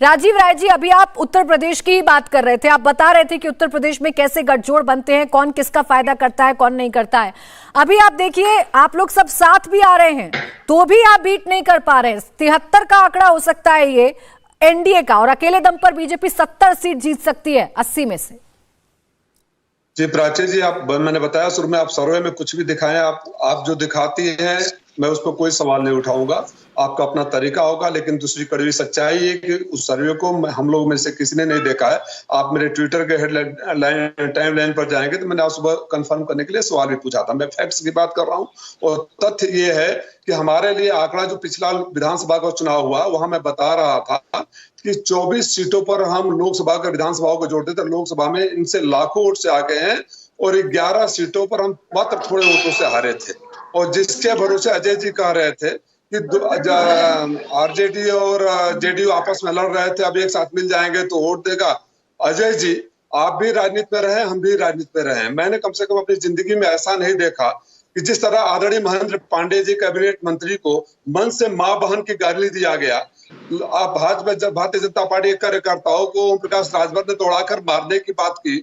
राजीव राय जी, अभी आप उत्तर प्रदेश की ही बात कर रहे थे। आप बता रहे थे कि उत्तर प्रदेश में कैसे गठजोड़ बनते हैं, कौन किसका फायदा करता है, कौन नहीं करता है। अभी आप देखिए, आप लोग सब साथ भी आ रहे हैं तो भी आप बीट नहीं कर पा रहे हैं। 73 का आंकड़ा हो सकता है ये एनडीए का, और अकेले दम पर बीजेपी 70 सीट जीत सकती है 80 में से। जी प्राची जी, मैंने बताया शुरू में, आप सर्वे में कुछ भी दिखाएं, आप जो दिखाती हैं मैं उस पर कोई सवाल नहीं उठाऊंगा, आपका अपना तरीका होगा। लेकिन दूसरी कड़वी सच्चाई है कि उस सर्वे को हम लोग में से किसी ने नहीं देखा है। आप मेरे ट्विटर के हेडलाइन टाइमलाइन पर जाएंगे तो मैंने आज सुबह कंफर्म करने के लिए सवाल भी पूछा था। मैं फैक्ट्स की बात कर रहा हूँ और तथ्य ये है कि हमारे लिए आंकड़ा जो पिछला विधानसभा का चुनाव हुआ वहां मैं बता रहा था कि 24 सीटों पर हम लोकसभा का विधानसभाओं को जोड़ते थे। लोकसभा में इनसे लाखों वोट से आगे हैं और 11 सीटों पर हम मात्र थोड़े वोटों से हारे थे। और जिसके भरोसे अजय जी कह रहे थे कि आरजेडी और जेडीयू आपस में लड़ रहे थे, अब एक साथ मिल जाएंगे तो वोट देगा। अजय जी, आप भी राजनीति में रहे, हम भी राजनीति में रहे। मैंने कम से कम अपनी जिंदगी में ऐसा नहीं देखा कि जिस तरह आदरणीय महेंद्र पांडे जी कैबिनेट मंत्री को मन से मां बहन की गाली दिया गया। आप भारतीय जनता पार्टी के कार्यकर्ताओं को ओम प्रकाश राजभर ने दौड़ाकर मारने की बात की।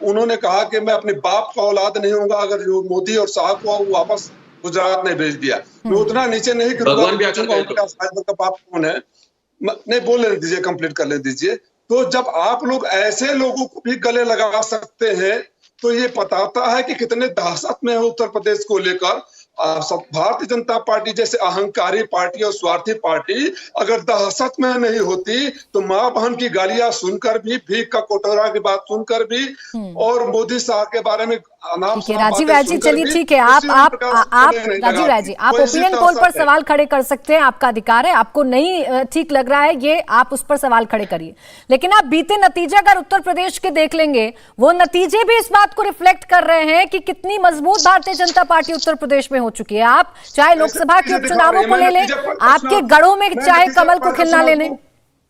उन्होंने कहा कि मैं अपने बाप का औलाद नहीं होऊंगा अगर जो मोदी और शाह को वापस गुजरात ने भेज दिया। मैं उतना नीचे नहीं का बाप कौन है, नहीं बोल लेने दीजिए, कंप्लीट कर ले दीजिए। तो जब आप लोग ऐसे लोगों को भी गले लगा सकते हैं तो ये बताता है कि कितने दहशत में है उत्तर प्रदेश को लेकर। भारतीय जनता पार्टी जैसे अहंकारी पार्टी और स्वार्थी पार्टी अगर दहशत में नहीं होती तो मां बहन की गालियां सुनकर भी, भीख का कोटरा की बात सुनकर भी और मोदी शाह के बारे में राजीव राय जी, चलिए ठीक है, आप राजीव राय जी, आप ओपिनियन पोल पर सवाल खड़े कर सकते हैं, आपका अधिकार है। आपको नहीं ठीक लग रहा है ये, आप उस पर सवाल खड़े करिए। लेकिन आप बीते नतीजे अगर उत्तर प्रदेश के देख लेंगे, वो नतीजे भी इस बात को रिफ्लेक्ट कर रहे हैं कि कितनी मजबूत भारतीय जनता पार्टी उत्तर प्रदेश में हो चुकी है। आप चाहे लोकसभा के उपचुनावों को ले लें, आपके गढ़ों में चाहे कमल को खिलना ले लें।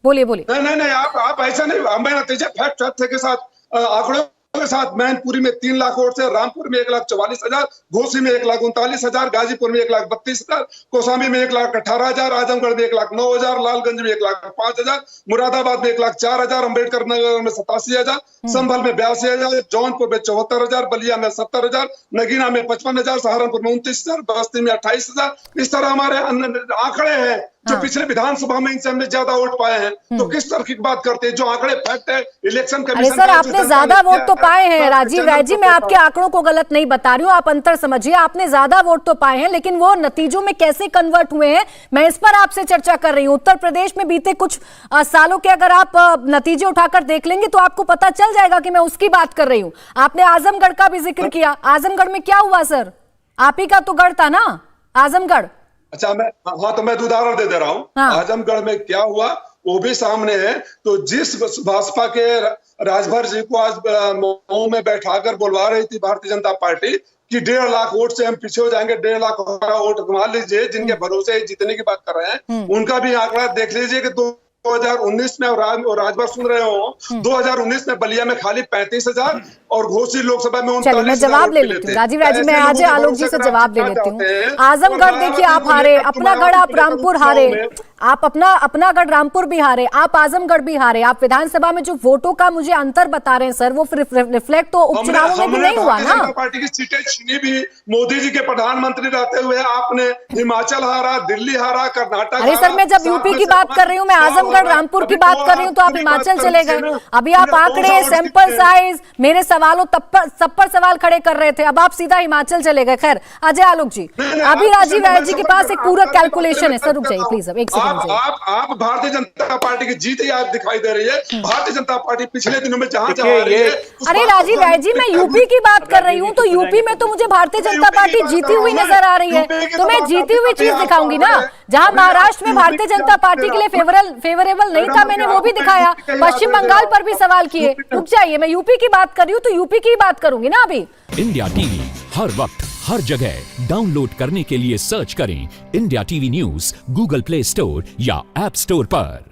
बोलिए बोलिए। नहीं, आप ऐसा नहीं, मैं नतीजे फैक्ट के साथ आंकड़ों के साथ मैनपुरी में 3 लाख वोट से, रामपुर में 1,44,000, घोसी में 1,39,000, गाजीपुर में 1,32,000, कोसांबी में 1,18,000, आजमगढ़ में 1,09,000, लालगंज में 1,05,000, मुरादाबाद में 1,04,000, अम्बेडकर नगर में 87,000, संभल में 82,000, जौनपुर में 74,000, बलिया में 70,000, नगीना में 55,000, सहारनपुर में 29,000, बस्ती में 28,000। इस तरह हमारे आंकड़े हैं जो पिछले विधानसभा में इनसे हमने ज्यादा वोट पाए हैं। तो किस तरह की बात करते हैं? जो आंकड़े फैक्ट है, इलेक्शन कमीशन। सर, आपने ज्यादा वोट तो पाए हैं राजीव राय जी, मैं आपके आंकड़ों को गलत नहीं बता रही हूँ, आप अंतर समझिए। आपने ज्यादा वोट तो पाए हैं, लेकिन वो नतीजों में कैसे कन्वर्ट हुए हैं, मैं इस पर आपसे चर्चा कर रही हूँ। उत्तर प्रदेश में बीते कुछ सालों के अगर आप नतीजे उठाकर देख लेंगे तो आपको पता चल जाएगा कि मैं उसकी बात कर रही हूँ। आपने आजमगढ़ का भी जिक्र किया। आजमगढ़ में क्या हुआ सर? आप ही का तो गढ़ था ना आजमगढ़। अच्छा, तो मैं उदाहरण दे रहा हूँ। हाँ। आजमगढ़ में क्या हुआ वो भी सामने है। तो जिस भाजपा के राजभर जी को आज मऊ में बैठाकर बुलवा रही थी भारतीय जनता पार्टी कि 1.5 लाख वोट से हम पीछे हो जाएंगे, 1.5 लाख वोट मान लीजिए, जिनके भरोसे जीतने की बात कर रहे हैं, उनका भी आंकड़ा देख लीजिए कि 2019 में, और राजभर सुन रहे हो, 2019 में बलिया में खाली 35,000 और घोसी लोकसभा में 39,000। मैं जवाब ले लेती हूँ राजीव राय जी, मैं आज आलोक जी से जवाब ले लेती हूँ। आजमगढ़ देखिए आप हारे, अपना गढ़ आप रामपुर हारे, आप अपना गढ़ रामपुर भी हारे, आप आजमगढ़ भी हारे। आप विधानसभा में जो वोटों का मुझे अंतर बता रहे हैं सर, वो रिफ्लेक्ट तो उपचुनावों में भी नहीं हुआ ना। पार्टी की सीटें छीनी भी मोदी जी के प्रधानमंत्री रहते हुए। आपने हिमाचल हारा, दिल्ली हारा, कर्नाटक। अरे सर, मैं जब यूपी की बात कर रही हूँ, मैं आजमगढ़ रामपुर की बात कर रही हूँ, तो आप हिमाचल चले गए। अभी आप आंकड़े, सैंपल साइज, मेरे सवालों सब पर सवाल खड़े कर रहे थे, अब आप सीधा हिमाचल चले गए। खैर अजय आलोक जी, अभी राजीव राय जी के पास एक पूरा कैलकुलेशन है। सर रुक जाइए प्लीज, अब एक सेकंड। आप भारतीय जनता पार्टी की जीत ही आप दिखाई दे रही है। भारतीय जनता पार्टी पिछले दिनों में जहां रही है। अरे राजीव राय जी, मैं यूपी की बात कर रही हूँ, तो यूपी में तो मुझे भारतीय जनता पार्टी जीती हुई नजर आ रही है, तो मैं जीती हुई चीज दिखाऊंगी ना। जहां महाराष्ट्र में भारतीय जनता पार्टी के लिए फेवरेबल नहीं था, मैंने वो भी दिखाया। पश्चिम बंगाल पर भी सवाल किए। रुक जाइए, मैं यूपी की बात कर रही हूँ तो यूपी की बात करूंगी ना अभी। इंडिया टीवी हर वक्त हर जगह डाउनलोड करने के लिए सर्च करें India TV news Google play store या ऐप स्टोर पर।